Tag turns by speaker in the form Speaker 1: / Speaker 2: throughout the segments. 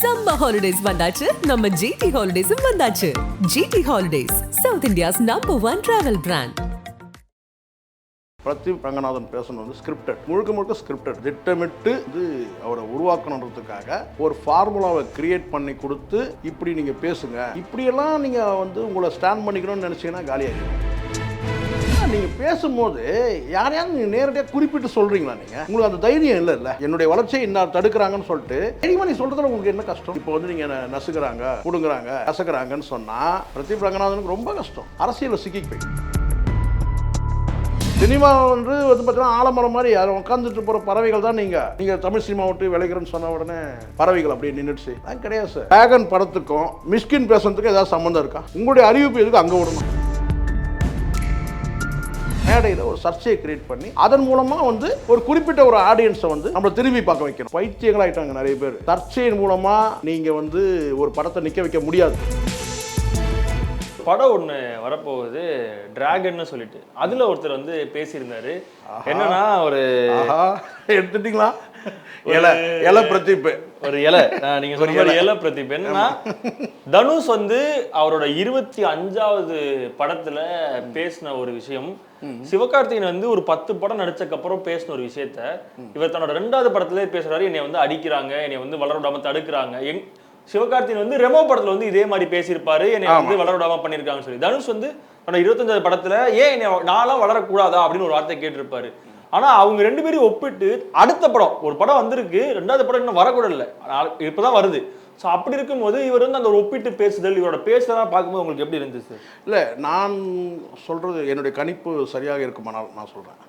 Speaker 1: Summer holidays வந்தாச்சு, நம்ம GT Holidays வந்தாச்சு. GT Holidays, South India's #1 travel brand.
Speaker 2: Pradeep Ranganathan பேசணும் வந்து ஸ்கிரிப்டட், முழுக்க ஸ்கிரிப்டட். திட்டமிட்டு இது அவரை உருவாக்கணுன்றதுக்காக ஒரு ஃபார்முலாவை கிரியேட் பண்ணி கொடுத்து இப்படி நீங்கள் பேசுங்க, இப்படியெல்லாம் நீங்கள் வந்து உங்களை ஸ்டாண்ட் பண்ணிக்கணும்னு நினச்சிங்கன்னா காலியாகிடும். நீங்கள் பேசும்போது யாரையாவது நீங்கள் நேரடியாக குறிப்பிட்டு சொல்கிறீங்களா? நீங்கள் உங்களுக்கு அந்த தைரியம் இல்லை. என்னுடைய வளர்ச்சியை இன்னும் தடுக்கிறாங்கன்னு சொல்லிட்டு தைரியமாக நீ சொல்கிறதுல உங்களுக்கு என்ன கஷ்டம்? இப்போ வந்து நீங்கள் நசுக்கிறாங்க, கொடுங்குறாங்க, கசக்கிறாங்கன்னு சொன்னால் பிரதீப் ரங்கநாதனுக்கு ரொம்ப கஷ்டம். அரசியலில் சிக்கிக்கு போய் சினிமா வந்து பார்த்தீங்கன்னா ஆலமரம் மாதிரி யாரும் உட்காந்துட்டு போகிற பறவைகள் தான் நீங்கள் தமிழ் சினிமா விட்டு விளைக்கிறேன்னு சொன்ன உடனே பறவைகள் அப்படியே நின்றுச்சு. அது கிடையாது சார். டிராகன் படத்துக்கும் மிஸ்கின் பேசுறதுக்கும் ஏதாவது சம்மந்தம் இருக்கா? உங்களுடைய அறிவிப்பு எதுக்கு அங்கே விடணும்? மேடையில் ஒரு சர்ச்சையை கிரியேட் பண்ணி அதன் மூலமாக வந்து ஒரு குறிப்பிட்ட ஒரு ஆடியன்ஸை வந்து நம்மளை திரும்பி பார்க்க வைக்கணும். பைத்தியங்களாயிட்டாங்க நிறைய பேர். சர்ச்சையின் மூலமாக நீங்கள் வந்து ஒரு படத்தை நிற்க வைக்க முடியாது.
Speaker 3: படம் ஒன்று வரப்போகுது டிராகன்னு சொல்லிட்டு, அதில் ஒருத்தர் வந்து பேசியிருந்தாரு. என்னன்னா ஒரு
Speaker 2: எடுத்துட்டீங்களா இலை பிரதீப்,
Speaker 3: ஒரு இலை, நீங்க சொல்ற இலை பிரதீப். என்னன்னா தனுஷ் வந்து அவரோட 25வது படத்துல பேசின ஒரு விஷயம், சிவகார்த்திகேயன் வந்து ஒரு 10 படம் நடிச்சதுக்கு அப்புறம் பேசின ஒரு விஷயத்த இவர் தன்னோட 2வது படத்திலே பேசுறாரு. என்னை வந்து அடிக்கிறாங்க, என்னை வந்து வளர விடாம தடுக்கிறாங்க. சிவகார்த்திகேயன் வந்து ரெமோ படத்துல வந்து இதே மாதிரி பேசியிருப்பாரு, என்னை வந்து வளர விடாம பண்ணிருக்காங்கன்னு சொல்லி. தனுஷ் வந்து தன்னோட 25வது படத்துல ஏன் என்னை நான்லாம் வளரக்கூடாதா அப்படின்னு ஒரு வார்த்தை கேட்டிருப்பாரு. ஆனா அவங்க 2 பேரையும் ஒப்பிட்டு அடுத்த படம் ஒரு படம் வந்திருக்கு, 2வது படம் இன்னும் வரக்கூட இல்லை, இப்பதான் வருது. ஸோ அப்படி இருக்கும்போது இவர் வந்து அந்த ஒரு ஒப்பிட்டு பேசுதல், இவரோட பேசுறதெல்லாம் பார்க்கும்போது உங்களுக்கு எப்படி இருந்துச்சு?
Speaker 2: இல்லை, நான் சொல்றது என்னுடைய கணிப்பு சரியாக இருக்குமானால் நான் சொல்றேன்,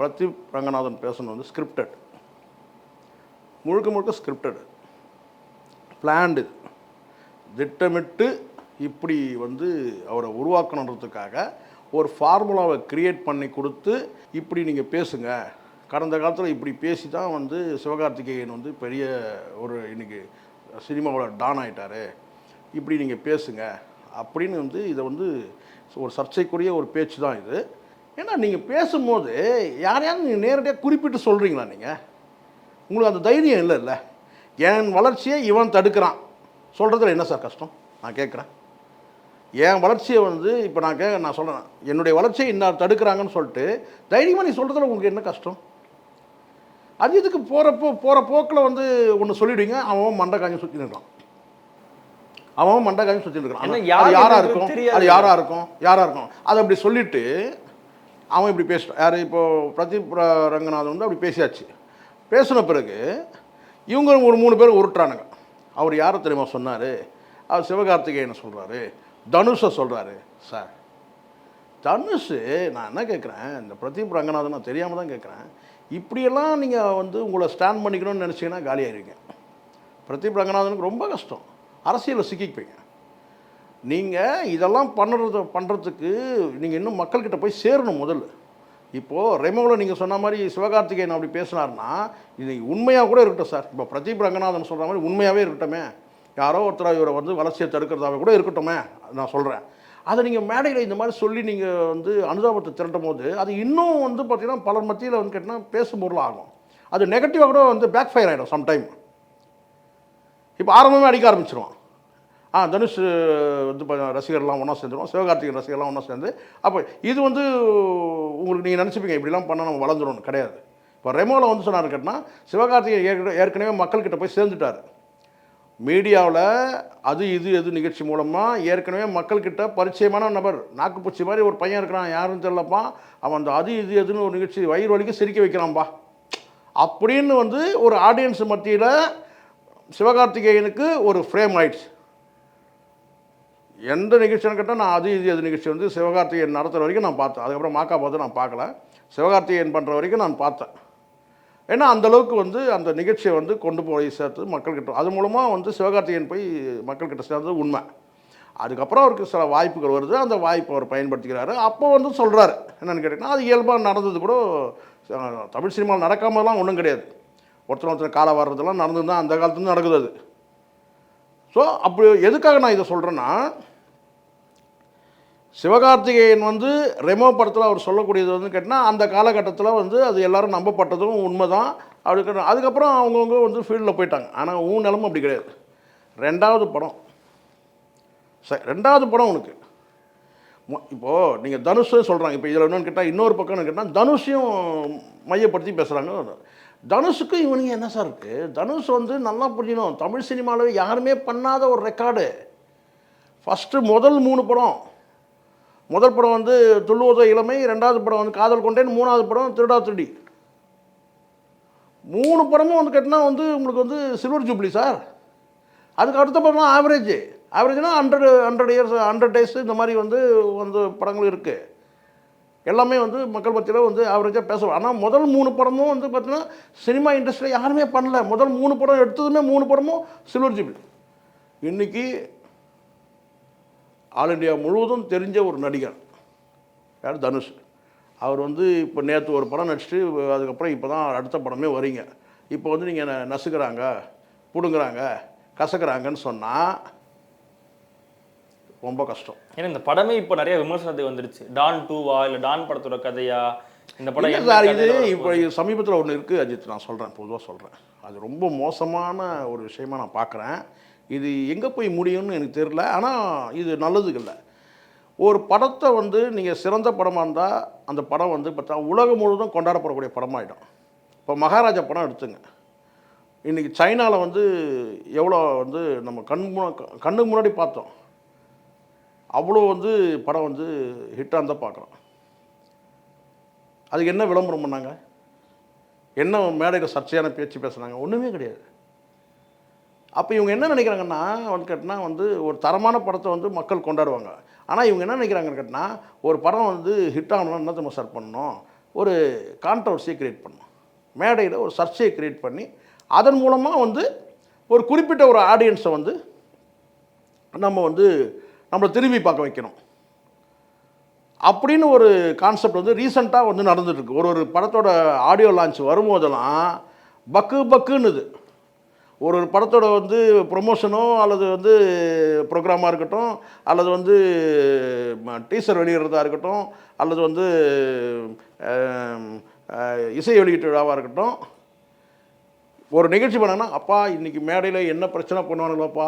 Speaker 2: பிரதீப் ரங்கநாதன் பேசணும் வந்து ஸ்கிரிப்டட், முழுக்க ஸ்கிரிப்டட், பிளான்டு, திட்டமிட்டு இப்படி வந்து அவரை உருவாக்கணுன்றதுக்காக ஒரு ஃபார்முலாவை கிரியேட் பண்ணி கொடுத்து இப்படி நீங்கள் பேசுங்க, கடந்த காலத்தில் இப்படி பேசி தான் வந்து சிவகார்த்திகேயன் வந்து பெரிய ஒரு இன்றைக்கி சினிமாவோட டான் ஆகிட்டார், இப்படி நீங்கள் பேசுங்க அப்படின்னு வந்து இதை வந்து ஒரு சர்ச்சைக்குரிய ஒரு பேச்சு தான் இது. ஏன்னா நீங்கள் பேசும்போது யாரையாவது நீங்கள் நேரடியாக குறிப்பிட்டு சொல்கிறீங்களா? நீங்கள் உங்களுக்கு அந்த தைரியம் இல்லை. என் வளர்ச்சியை இவன் தடுக்கிறான் சொல்கிறதுல என்ன சார் கஷ்டம்? நான் கேட்குறேன். என் வளர்ச்சியை வந்து இப்போ நான் சொல்கிறேன், என்னுடைய வளர்ச்சியை இன்னும் தடுக்கிறாங்கன்னு சொல்லிட்டு தைரியமாக நீ சொல்கிறதுல உங்களுக்கு என்ன கஷ்டம்? அது இதுக்கு போகிற போக்கில் வந்து ஒன்று சொல்லிவிடுவீங்க, அவன் மண்டை காஞ்சி சுற்றி நிற்கிறான், அவன் மண்டை காஞ்சி சுற்றி நிற்கிறான். அது யாராக இருக்கும், அது யாராக இருக்கும் அதை அப்படி சொல்லிவிட்டு அவன் இப்படி பேசிட்டான். யார் இப்போது பிரதீப் ரங்கநாதன் வந்து அப்படி பேசியாச்சு. பேசின பிறகு இவங்க ஒரு 3 பேர் உருட்டுறானுங்க. அவர் யாரை தெரியுமா சொன்னார்? அவர் சிவகார்த்திகேயனை சொல்கிறாரு, தனுஷை சொல்கிறாரு. சார், தனுஷ், நான் என்ன கேட்குறேன், இந்த பிரதீப் ரங்கநாதன் நான் தெரியாமல் தான் கேட்குறேன், இப்படியெல்லாம் நீங்கள் வந்து உங்களை ஸ்டாண்ட் பண்ணிக்கணும்னு நினச்சிங்கன்னா காலியாயிருவீங்க. பிரதீப் ரங்கநாதனுக்கு ரொம்ப கஷ்டம். அரசியலில் சிக்கிப்பீங்க. நீங்கள் இதெல்லாம் பண்ணுறதுக்கு நீங்கள் இன்னும் மக்கள்கிட்ட போய் சேரணும் முதல்ல. இப்போது ரெமோவில் நீங்கள் சொன்ன மாதிரி சிவகார்த்திகேயன் அப்படி பேசினார்னா இது உண்மையாக கூட இருக்கட்டும் சார். இப்போ பிரதீப் ரங்கநாதன் சொல்கிற மாதிரி உண்மையாகவே இருக்கட்டுமே, யாரோ ஒருத்தர் இவரை வந்து வளர்ச்சியை தடுக்கிறதாவே கூட இருக்கட்டுமே, நான் சொல்கிறேன். அதை நீங்கள் மேடையில் இந்த மாதிரி சொல்லி நீங்கள் வந்து அனுதாபத்தை திரட்டும் போது அது இன்னும் வந்து பார்த்திங்கன்னா பலர் மத்தியில் வந்து கேட்டால் பேசும் பொருள் ஆகும். அது நெகட்டிவாக கூட வந்து பேக் ஃபயர் ஆகிடும் சம்டைம். இப்போ ஆரம்பமே அடிக்க ஆரம்பிச்சிருவான். தனுஷ் வந்து ரசிகர்லாம் ஒன்றா சேர்ந்துருவோம், சிவகார்த்திகேயன் ரசிகர்லாம் ஒன்றா சேர்ந்து, அப்போ இது வந்து உங்களுக்கு நீங்கள் நினச்சிப்பீங்க இப்படிலாம் பண்ணால் நம்ம வளர்ந்துடும். கிடையாது. இப்போ ரெமோவில் வந்து சொன்னார் கேட்டால் சிவகார்த்திகேயன் ஏற்கனவே மக்கள்கிட்ட போய் சேர்ந்துட்டார். மீடியாவில் அது எது நிகழ்ச்சி மூலமாக ஏற்கனவே மக்கள்கிட்ட பரிச்சயமான நபர், நாக்குப்பூச்சி மாதிரி ஒரு பையன் இருக்கிறான், யாருன்னு தெரியலப்பா, அவன் அந்த அது எதுன்னு ஒரு நிகழ்ச்சி வயிறு வலிக்கு சிரிக்க வைக்கிறான்பா அப்படின்னு வந்து ஒரு ஆடியன்ஸ் மத்தியில் சிவகார்த்திகேயனுக்கு ஒரு ஃப்ரேம் ஆயிடுச்சு. எந்த நிகழ்ச்சின்னு கேட்டால் நான் அது நிகழ்ச்சி வந்து சிவகார்த்திகேயன் நடத்துகிற வரைக்கும் நான் பார்த்தேன். அதுக்கப்புறம் மாக்கா பார்த்து நான் பார்க்கல, சிவகார்த்திகேயன் பண்ணுற வரைக்கும் நான் பார்த்தேன். ஏன்னா அந்தளவுக்கு வந்து அந்த நிகழ்ச்சியை வந்து கொண்டு போய் சேர்த்து மக்கள்கிட்ட, அது மூலமாக வந்து சிவகார்த்திகேயன் போய் மக்கள்கிட்ட சேர்ந்தது உண்மை. அதுக்கப்புறம் அவருக்கு சில வாய்ப்புகள் வருது, அந்த வாய்ப்பை அவர் பயன்படுத்திக்கிறாரு. அப்போ வந்து சொல்கிறாரு என்னென்னு கேட்டிங்கன்னா, அது இயல்பாக நடந்தது கூட தமிழ் சினிமாவில் நடக்காமலாம் ஒன்றும் கிடையாது. ஒருத்தர் காலை வர்றதெல்லாம் நடந்து தான் அந்த காலத்துலேருந்து நடக்குது அது. ஸோ அப்படி எதுக்காக நான் இதை சொல்கிறேன்னா, சிவகார்த்திகேயன் வந்து ரெமோ படத்தில் அவர் சொல்லக்கூடியது வந்து கேட்டால் அந்த காலகட்டத்தில் வந்து அது எல்லாரும் நம்பப்பட்டதும் உண்மை தான். அதுக்கப்புறம் அவங்கவுங்க வந்து ஃபீல்டில் போயிட்டாங்க. ஆனால் நிலமும் அப்படி கிடையாது. ரெண்டாவது படம் உனக்கு இப்போது நீங்கள் தனுஷே சொல்கிறாங்க. இப்போ இதில் என்னென்னு கேட்டால் இன்னொரு பக்கம்னு கேட்டால் தனுஷையும் மையப்படுத்தி பேசுகிறாங்க. தனுஷுக்கு இவனுங்க என்ன சார் இருக்குது? தனுஷ் வந்து நல்லா புரியணும், தமிழ் சினிமாவில் யாருமே பண்ணாத ஒரு ரெக்கார்டு. ஃபஸ்ட்டு முதல் படம் வந்து துள்ளுவதோ இளமை, ரெண்டாவது படம் வந்து காதல் கொண்டேன், மூணாவது படம் திருடா திருடி. 3 படமும் வந்து கேட்டால் வந்து உங்களுக்கு வந்து சில்வர் ஜூப்ளி சார். அதுக்கு அடுத்த படம் ஆவரேஜ்னால் 100 இயர்ஸ் 100 டேஸ் இந்த மாதிரி வந்து படங்கள் இருக்குது. எல்லாமே வந்து மக்கள் பற்றியில் வந்து ஆவரேஜாக பேசுவோம். ஆனால் முதல் 3 படமும் வந்து பார்த்தீங்கன்னா சினிமா இண்டஸ்ட்ரியில் யாருமே பண்ணல. முதல் 3 படம் எடுத்ததுமே 3 படமும் சில்வர் ஜூப்ளி. இன்றைக்கி ஆல் இண்டியா முழுவதும் தெரிஞ்ச ஒரு நடிகர் யார்? தனுஷ். அவர் வந்து இப்போ நேற்று ஒரு படம் நடிச்சுட்டு அதுக்கப்புறம் இப்போ தான் அடுத்த படமே வரீங்க. இப்போ வந்து நீங்கள் நசுக்கிறாங்க, பிடுங்குறாங்க, கசக்கிறாங்கன்னு சொன்னால் ரொம்ப கஷ்டம்.
Speaker 3: ஏன்னா இந்த படமே இப்போ நிறைய விமர்சனத்துக்கு வந்துடுச்சு. டான் 2வா இல்லை டான் படத்தோட கதையா இந்த படம்?
Speaker 2: சார் இது இப்போ சமீபத்தில் ஒன்று இருக்குது அஜித், நான் சொல்கிறேன், பொதுவாக சொல்கிறேன். அது ரொம்ப மோசமான ஒரு விஷயமா நான் பார்க்குறேன். இது எங்கே போய் முடியும்னு எனக்கு தெரியல. ஆனால் இது நல்லதுக்கு இல்லை. ஒரு படத்தை வந்து நீங்கள் சிறந்த படமாக இருந்தால் அந்த படம் வந்து பார்த்தா உலகம் முழுவதும் கொண்டாடப்படக்கூடிய படமாகிடும். இப்போ மகாராஜா படம் எடுத்துங்க. இன்றைக்கி சைனாவில் வந்து எவ்வளோ வந்து நம்ம கண்ணுக்கு முன்னாடி பார்த்தோம். அவ்வளோ வந்து படம் வந்து ஹிட்டாக இருந்தால் பார்க்குறோம். அதுக்கு என்ன விளம்பரம் பண்ணாங்க? என்ன மேடையில் சர்ச்சையான பேச்சு பேசுனாங்க? ஒன்றுமே கிடையாது. அப்போ இவங்க என்ன நினைக்கிறாங்கன்னா வந்து கேட்டால் வந்து ஒரு தரமான படத்தை வந்து மக்கள் கொண்டாடுவாங்க. ஆனால் இவங்க என்ன நினைக்கிறாங்கன்னு கேட்டால் ஒரு படம் வந்து ஹிட் ஆகணும்னா என்ன நம்ம சார் பண்ணணும்? ஒரு கான்ட்ரவர்சியை க்ரியேட் பண்ணணும். மேடையில் ஒரு சர்ச்சையை க்ரியேட் பண்ணி அதன் மூலமாக வந்து ஒரு குறிப்பிட்ட ஒரு ஆடியன்ஸை வந்து நம்மளை திரும்பி பார்க்க வைக்கணும் அப்படின்னு ஒரு கான்செப்ட் வந்து ரீசெண்டாக வந்து நடந்துட்டுருக்கு. ஒரு படத்தோட ஆடியோ லான்ச் வரும்போதெல்லாம் பக்குன்னுது. ஒரு படத்தோட வந்து ப்ரொமோஷனோ அல்லது வந்து ப்ரோக்ராமாக இருக்கட்டும், அல்லது வந்து டீசர் வெளியிடுறதா இருக்கட்டும், அல்லது வந்து இசை வெளியீட்டு விழாவாக இருக்கட்டும், ஒரு நிகழ்ச்சி பண்ணாங்கன்னா அப்பா இன்றைக்கி மேடையில் என்ன பிரச்சனை பண்ணுவானுங்களோப்பா,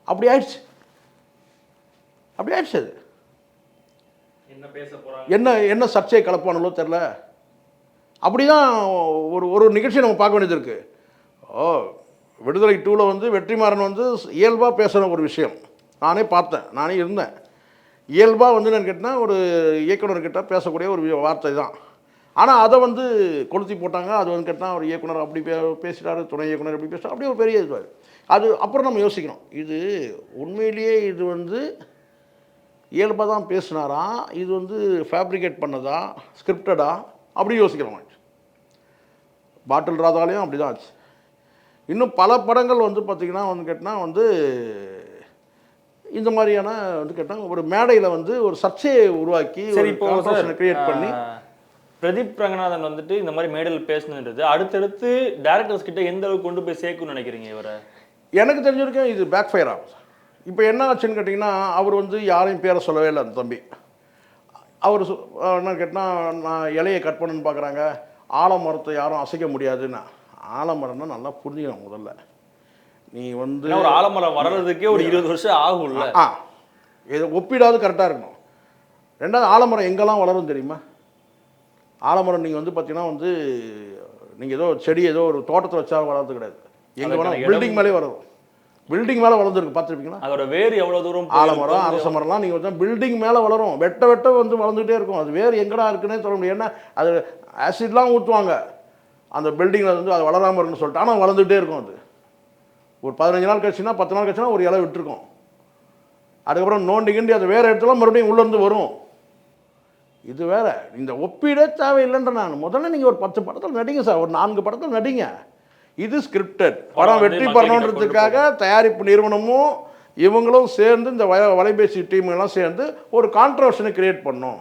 Speaker 2: அப்படி ஆயிடுச்சு. அது என்ன சர்ச்சையை கலப்பானுங்களோ தெரில. அப்படி தான் ஒரு நிகழ்ச்சியை நம்ம பார்க்க வேண்டியது இருக்குது. விடுதலை 2ல் வந்து வெற்றிமாறன் வந்து இயல்பாக பேசுகிற ஒரு விஷயம் நானே பார்த்தேன், நானே இருந்தேன். இயல்பாக வந்து என்னன்னு கேட்டால் ஒரு இயக்குனர்கிட்ட பேசக்கூடிய ஒரு வார்த்தை தான். ஆனால் அதை வந்து கொளுத்தி போட்டாங்க. அது வந்து கேட்டால் ஒரு இயக்குனர் அப்படி பேசிட்டாரு, துணை இயக்குனர் எப்படி பேசுகிறார், அப்படியே ஒரு பெரிய இது. அது அப்புறம் நம்ம யோசிக்கணும், இது உண்மையிலேயே இது வந்து இயல்பாக தான் பேசினாரா, இது வந்து ஃபேப்ரிகேட் பண்ணதா, ஸ்கிரிப்டடா, அப்படி யோசிக்கிறோம். பாட்டில் ராதாலையும் அப்படி தான் ஆச்சு. இன்னும் பல படங்கள் வந்து பார்த்திங்கன்னா வந்து கேட்டால் வந்து இந்த மாதிரியான வந்து கேட்டால் ஒரு மேடையில் வந்து ஒரு சர்ச்சையை உருவாக்கி கிரியேட் பண்ணி
Speaker 3: பிரதீப் ரங்கநாதன் வந்துட்டு இந்த மாதிரி மேடையில் பேசணுன்றது அடுத்தடுத்து டேரக்டர்ஸ் கிட்ட எந்த அளவுக்கு கொண்டு போய் சேர்க்கணும்னு நினைக்கிறீங்க? இவரை எனக்கு
Speaker 2: தெரிஞ்ச வரைக்கும் இது பேக் ஃபயர் ஆகும். இப்போ என்ன ஆச்சுன்னு கேட்டிங்கன்னா அவர் வந்து யாரையும் பேரை சொல்லவே இல்லை. அந்த தம்பி அவர் என்ன கேட்டால் நான் இலையை கட் பண்ணுன்னு பார்க்குறாங்க, ஆலமரத்தை யாரும் அசைக்க முடியாதுன்னா. ஆலமரம்னா நல்லா புரிஞ்சுக்கணும். முதல்ல நீ வந்து
Speaker 3: ஒரு ஆலமரம் வர்றதுக்கே ஒரு 20 வருஷம் ஆகும்ல.
Speaker 2: இதை ஒப்பிடாது கரெக்டாக இருக்கணும். ரெண்டாவது ஆலமரம் எங்கெல்லாம் வளரும் தெரியுமா? ஆலமரம் நீங்கள் வந்து பார்த்தீங்கன்னா வந்து நீங்கள் ஏதோ செடி ஏதோ ஒரு தோட்டத்தில் வச்சா வளர்றது கிடையாது. எங்கே வேணால் பில்டிங் மேலே வளரும். பில்டிங் மேலே வளர்ந்துருக்கு, பார்த்துருப்பீங்களா?
Speaker 3: அதோட வேறு எவ்வளோ தூரம்?
Speaker 2: ஆலமரம் அரச மரம்லாம் நீங்கள் வந்து பில்டிங் மேலே வளரும். வெட்ட வந்து வளர்ந்துகிட்டே இருக்கும். அது வேறு எங்கடா இருக்குன்னே சொல்ல முடியும். ஏன்னா அது ஆசிட்லாம் ஊற்றுவாங்க அந்த பில்டிங்கில் வந்து அது வளராமல் இருக்குன்னு சொல்லிட்டு. ஆனால் வளர்ந்துகிட்டே இருக்கும். அது ஒரு 15 நாள் கழிச்சுன்னா 10 நாள் கழிச்சுன்னா ஒரு இலை விட்டுருக்கும். அதுக்கப்புறம் நோண்டிக்கிண்டு அது வேறு இடத்துல மறுபடியும் உள்ளேருந்து வரும். இது வேற. இந்த ஒப்பீடே தேவையில்லைன்ற நான் முதல்ல நீங்கள் ஒரு 10 படத்தில் நடிங்க சார், ஒரு 4 படத்தில் நடிங்க. இது ஸ்கிரிப்டட் படம் வெற்றி பெறணுன்றதுக்காக தயாரிப்பு நிறுவனமும் இவங்களும் சேர்ந்து இந்த வலைபேசி டீம்லாம் சேர்ந்து ஒரு கான்ட்ரவர்ஷனை கிரியேட் பண்ணணும்,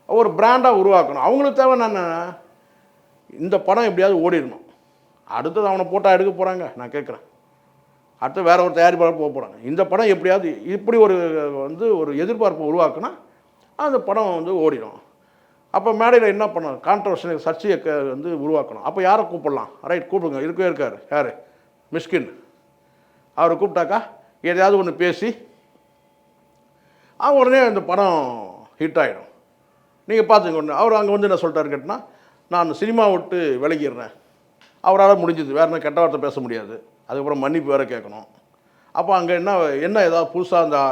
Speaker 2: ஒரு பிராண்டாக உருவாக்கணும். அவங்களுக்கு தேவை என்ன? இந்த படம் எப்படியாவது ஓடிடணும். அடுத்தது அவனை போட்டால் எடுக்க போகிறாங்க. நான் கேட்குறேன், அடுத்து வேற ஒரு தயாரிப்பாளர் போக போகிறாங்க. இந்த படம் எப்படியாவது இப்படி ஒரு வந்து ஒரு எதிர்பார்ப்பு உருவாக்குனா அந்த படம் வந்து ஓடிடும். அப்போ மேடையில் என்ன பண்ணணும், கான்ட்ரவர்ஷன் சர்ச்சையை வந்து உருவாக்கணும். அப்போ யாரை கூப்பிடலாம், ரைட் கூப்பிடுங்க, இருக்கவே இருக்கார் யார், மிஷ்கின். அவரை கூப்பிட்டாக்கா எதையாவது ஒன்று பேசி உடனே அந்த படம் ஹிட் ஆகிடும். நீங்கள் பார்த்துங்க. ஒன்று அவர் அங்கே வந்து என்ன சொல்லிட்டாரு கேட்டினா, நான் சினிமா விட்டு விலகிடுறேன். அவரால் முடிஞ்சது, வேறு என்ன கெட்ட வார்த்தை பேச முடியாது, அதுக்கப்புறம் மன்னிப்பு வேறு கேட்கணும். அப்போ அங்கே என்ன ஏதாவது புதுசாக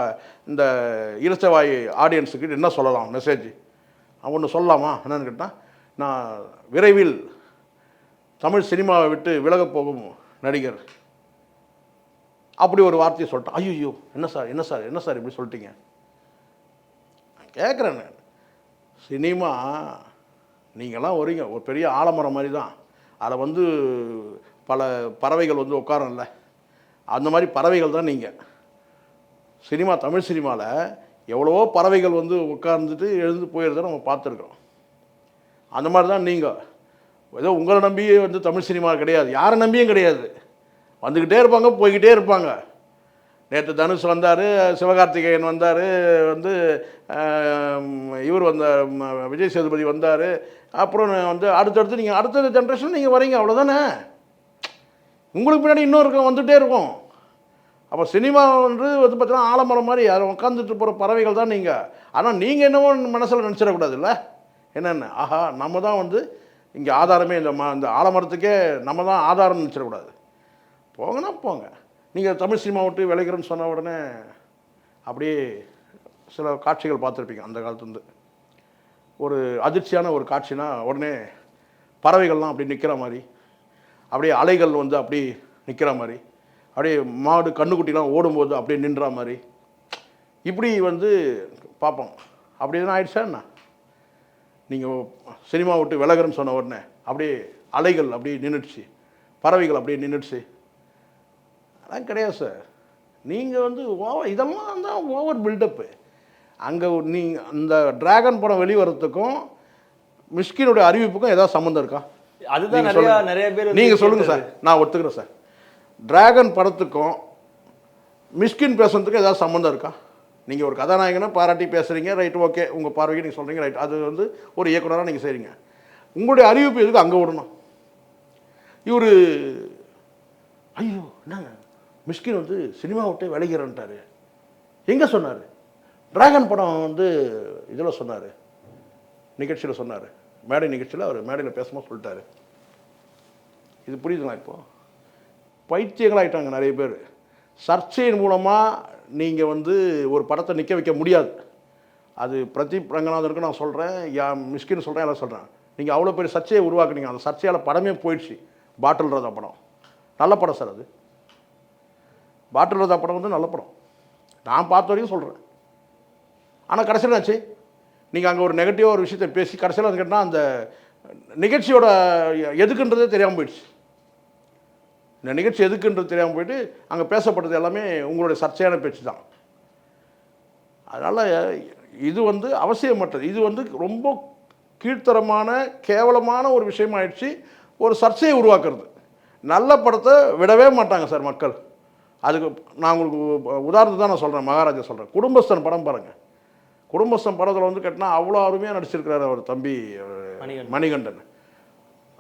Speaker 2: இந்த இலச்சவாய் ஆடியன்ஸுக்கு என்ன சொல்லலாம் மெசேஜ் ஒன்று சொல்லலாமா என்னன்னு கேட்டால், நான் விரைவில் தமிழ் சினிமாவை விட்டு விலகப் போகும் நடிகர் அப்படி ஒரு வார்த்தையை சொல்லிட்டேன். ஐயோ என்ன சார் இப்படி சொல்லிட்டீங்க கேட்குறேன். நான் சினிமா நீங்கள்லாம் வரீங்க ஒரு பெரிய ஆலமரம் மாதிரி தான், அதில் வந்து பல பறவைகள் வந்து உட்காரம்ல, அந்த மாதிரி பறவைகள் தான் நீங்கள். சினிமா தமிழ் சினிமாவில் எவ்வளவோ பறவைகள் வந்து உட்கார்ந்துட்டு எழுந்து போயிருந்ததை நம்ம பார்த்துருக்கோம். அந்த மாதிரி தான் நீங்கள். ஏதோ உங்களை நம்பியே வந்து தமிழ் சினிமா கிடையாது, யாரை நம்பியும் கிடையாது. வந்துக்கிட்டே இருப்பாங்க, போய்கிட்டே இருப்பாங்க. நேற்று தனுஷ் வந்தார், சிவகார்த்திகேயன் வந்தார், வந்து இவர் வந்தார், விஜய் சேதுபதி வந்தார். அப்புறம் வந்து அடுத்தடுத்து நீங்கள் அடுத்த ஜென்ரேஷன் நீங்கள் வரீங்க, அவ்வளோதானே. உங்களுக்கு பின்னாடி இன்னொரு வந்துகிட்டே இருக்கும். அப்போ சினிமா வந்து பார்த்தீங்கன்னா ஆலமரம் மாதிரி அதை உட்காந்துட்டு போகிற பறவைகள் தான் நீங்கள். ஆனால் நீங்கள் என்னவோ மனசில் நினச்சிடக்கூடாதுல்ல, என்னென்ன ஆஹா நம்ம தான் வந்து இங்கே ஆதாரமே, இந்த ஆலமரத்துக்கே நம்ம தான் ஆதாரம்னு நினச்சிடக்கூடாது. போங்கன்னா போங்க. நீங்கள் தமிழ் சினிமா விட்டு விளைக்கிறேன்னு சொன்ன உடனே அப்படியே சில காட்சிகள் பார்த்துருப்பீங்க அந்த காலத்துலேருந்து. ஒரு அதிர்ச்சியான ஒரு காட்சினா உடனே பறவைகள்லாம் அப்படி நிற்கிற மாதிரி, அப்படியே அலைகள் வந்து அப்படி நிற்கிற மாதிரி, அப்படியே மாடு கண்ணுக்குட்டிலாம் ஓடும்போது அப்படியே நின்ற மாதிரி, இப்படி வந்து பார்ப்போம். அப்படி எதுனா ஆயிடுச்சா என்ன? நீங்கள் சினிமா விட்டு விலகிறேன்னு சொன்ன உடனே அப்படியே அலைகள் அப்படியே நின்றுடுச்சு, பறவைகள் அப்படியே நின்றுடுச்சு. அதான் கிடையாது சார். நீங்கள் வந்து இதெல்லாம் தான் ஓவர் பில்டப்பு. அங்கே நீங்கள் அந்த டிராகன் படம் வெளிவரத்துக்கும் மிஷ்கினுடைய அறிவிப்புக்கும் ஏதாவது சம்மந்தம் இருக்கா?
Speaker 3: அதுதான் நிறைய பேர்
Speaker 2: நீங்கள் சொல்லுங்கள் சார், நான் ஒத்துக்கிறேன் சார். டிராகன் படத்துக்கும் மிஷ்கின் பேசுறதுக்கும் ஏதாவது சம்மந்தம் இருக்கா? நீங்கள் ஒரு கதாநாயகனை பாராட்டி பேசுகிறீங்க, ரைட், ஓகே, உங்கள் பார்வைக்கு நீங்கள் சொல்கிறீங்க, ரைட், அது வந்து ஒரு இயக்குனராக நீங்கள் செய்கிறீங்க. உங்களுடைய அறிவிப்பு எதுக்கு அங்கே விடணும்? இவர் ஐயோ என்னங்க மிஷ்கின் வந்து சினிமா விட்டு விளைகிறன்ட்டார், எங்கே சொன்னார்? டிராகன் படம் வந்து இதில் சொன்னார், நிகழ்ச்சியில் சொன்னார், மேடை நிகழ்ச்சியில் அவர் மேடையில் பேசும்போது சொல்லிட்டாரு. இது புரியுதுங்களா? இப்போது பைத்தியங்களாகிட்டாங்க நிறைய பேர். சர்ச்சையின் மூலமாக நீங்கள் வந்து ஒரு படத்தை நிற்க வைக்க முடியாது. அது பிரதீப் ரங்கநாதனுக்கு நான் சொல்கிறேன், மிஷ்கின் சொல்கிறேன், எல்லாம் சொல்கிறேன். நீங்கள் அவ்வளோ பெரிய சர்ச்சையை உருவாக்குனீங்க, அந்த சர்ச்சையால் படமே போயிடுச்சு. பாட்டில் ராதா படம் நல்ல படம் சார். அது பாட்டில் ராதா படம் வந்து நல்ல படம், நான் பார்த்த வரைக்கும் சொல்கிறேன். ஆனால் கடைசியில் ஆச்சு, நீங்கள் அங்கே ஒரு நெகட்டிவாக ஒரு விஷயத்தை பேசி கடைசியில் வந்து கேட்டால் அந்த நிகழ்ச்சியோட எதுக்குன்றதே தெரியாமல் போயிடுச்சு. இந்த நிகழ்ச்சி எதுக்குன்றது தெரியாமல் போயிட்டு அங்கே பேசப்பட்டது எல்லாமே உங்களுடைய சர்ச்சையான பேச்சு தான். அதனால் இது வந்து அவசியமற்றது. இது வந்து ரொம்ப கீழ்த்தரமான கேவலமான ஒரு விஷயமாயிடுச்சு. ஒரு சர்ச்சையை உருவாக்குறது. நல்ல படத்தை விடவே மாட்டாங்க சார் மக்கள். அதுக்கு நான் உங்களுக்கு உதாரணத்தை தான் நான் சொல்கிறேன், மகாராஜா சொல்கிறேன். குடும்பஸ்தன் படம் பாருங்கள். குடும்பஸ்தன் படத்தில் வந்து கேட்டினா அவ்வளோ அருமையாக நடிச்சிருக்கிறார் அவர் தம்பி மணிகண்டன்.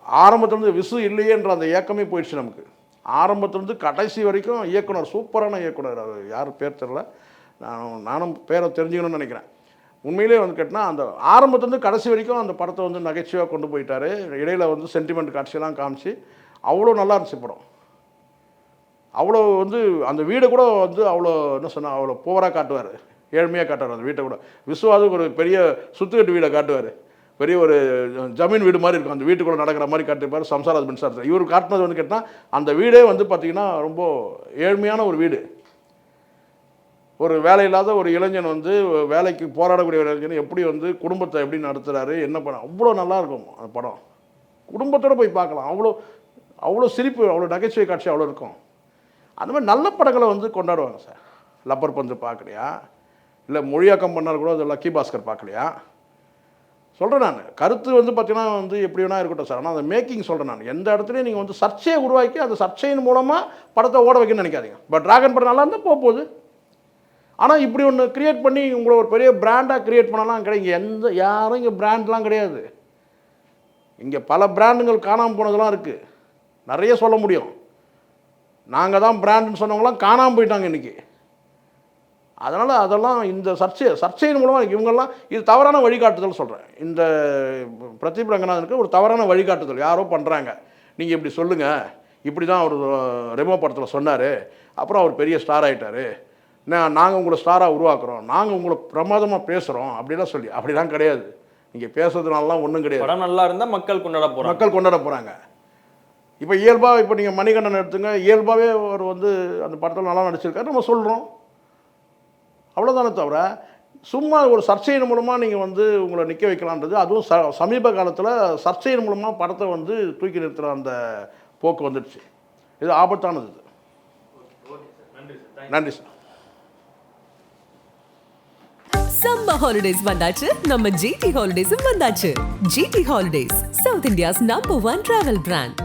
Speaker 2: ஆரம்பத்துலேருந்து விசு இல்லையேன்ற அந்த ஏக்கமே போயிடுச்சு நமக்கு. ஆரம்பத்துலேருந்து கடைசி வரைக்கும் இயக்குனர், சூப்பரான இயக்குனர். அவர் யார் பேர் தெரில, நானும் பேரை தெரிஞ்சுக்கணும்னு நினைக்கிறேன். உண்மையிலே வந்து கேட்டால் அந்த ஆரம்பத்துலேருந்து கடைசி வரைக்கும் அந்த படத்தை வந்து நகைச்சுவையாக கொண்டு போயிட்டார். இடையில் வந்து சென்டிமெண்ட் காட்சியெல்லாம் காமிச்சு அவ்வளோ நல்லா இருந்துச்சு படம். அவ்வளோ வந்து அந்த வீடை கூட வந்து அவ்வளோ என்ன சொன்னால் அவ்வளோ புவராக காட்டுவார், ஏழ்மையாக காட்டுவார் அந்த வீட்டை கூட. விசுவாது ஒரு பெரிய சுற்றுக்கட்டு வீடை காட்டுவார், பெரிய ஒரு ஜமீன் வீடு மாதிரி இருக்கும், அந்த வீட்டுக்குள்ளே நடக்கிற மாதிரி காட்டிருப்பார் சம்சாராஜ் மின்சாரத்தில். இவர் காட்டினது வந்து கேட்டால் அந்த வீடே வந்து பார்த்திங்கன்னா ரொம்ப ஏழ்மையான ஒரு வீடு. ஒரு வேலை இல்லாத ஒரு இளைஞன் வந்து வேலைக்கு போராடக்கூடிய ஒரு இளைஞன் எப்படி வந்து குடும்பத்தை எப்படி நடத்துகிறாரு, என்ன பண்ண, அவ்வளோ நல்லாயிருக்கும் அந்த படம். குடும்பத்தோடு போய் பார்க்கலாம். அவ்வளோ சிரிப்பு, அவ்வளோ நகைச்சுவை காட்சி அவ்வளோ இருக்கும். அந்த மாதிரி நல்ல படங்களை வந்து கொண்டாடுவாங்க சார். லப்பர் பந்து பார்க்கலையா, இல்லை மொழியாக்கம் பண்ணால் கூட அது லக்கி பாஸ்கர் பார்க்கலையா, சொல்கிறேன் நான். கருத்து வந்து பார்த்தீங்கன்னா வந்து எப்படி வேணா இருக்கட்டும் சார். ஆனால் அந்த மேக்கிங் சொல்கிறேன் நான். எந்த இடத்துலையும் நீங்கள் வந்து சர்ச்சையை உருவாக்கி அந்த சர்ச்சையின் மூலமாக படத்தை ஓட வைக்கணும்னு நினைக்காதீங்க. பட் டிராகன் படம் நல்லா இருந்தால் போகுது. ஆனால் இப்படி ஒன்று கிரியேட் பண்ணி உங்களை ஒரு பெரிய பிராண்டாக கிரியேட் பண்ணலாம் கிடையாது. இங்கே யாரும் இங்கே பிராண்ட்லாம் கிடையாது. இங்கே பல பிராண்டுகள் காணாமல் போனதெல்லாம் இருக்குது. நிறைய சொல்ல முடியும். நாங்கள் தான் பிராண்டுன்னு சொன்னவங்களாம் காணாமல் போயிட்டாங்க இன்றைக்கி. அதனால் அதெல்லாம் இந்த சர்ச்சையின் மூலமாக இவங்கெல்லாம் இது தவறான வழிகாட்டுதல் சொல்கிறேன். இந்த பிரதீப் ரங்கநாதனுக்கு ஒரு தவறான வழிகாட்டுதல் யாரோ பண்ணுறாங்க. நீங்கள் இப்படி சொல்லுங்கள், இப்படி தான் அவர் ரெமோ படத்தில் சொன்னார், அப்புறம் அவர் பெரிய ஸ்டார் ஆகிட்டார், நாங்கள் உங்களை ஸ்டாராக உருவாக்குறோம், நாங்கள் உங்களை பிரமாதமாக பேசுகிறோம் அப்படிலாம் சொல்லி. அப்படிலாம் கிடையாது. நீங்கள் பேசுறதுனாலாம் ஒன்றும் கிடையாது.
Speaker 3: படம் நல்லா இருந்தால் மக்கள் கொண்டாட போகிறாங்க.
Speaker 2: இப்போ இயல்பாக இப்போ நீங்கள் மணிகண்டன் எடுத்துங்க, இயல்பாகவே அவர் வந்து அந்த படத்தில் நல்லா நடிச்சிருக்காரு, நம்ம சொல்கிறோம். அவ்வளோதானே தவிர சும்மா ஒரு சர்ச்சையின் மூலமாக நீங்கள் வந்து உங்களை நிற்க வைக்கலான்றது, அதுவும் சமீப காலத்தில் சர்ச்சையின் மூலமாக படத்தை வந்து தூக்கி நிறுத்துகிற அந்த போக்கு வந்துடுச்சு. இது ஆபத்தானது. நன்றி சார்.
Speaker 1: சம்மர் ஹாலிடேஸ் வந்தாச்சு, நம்ம ஜிடி ஹாலிடேஸும் வந்தாச்சு. GT holidays, South India's number 1 travel brand.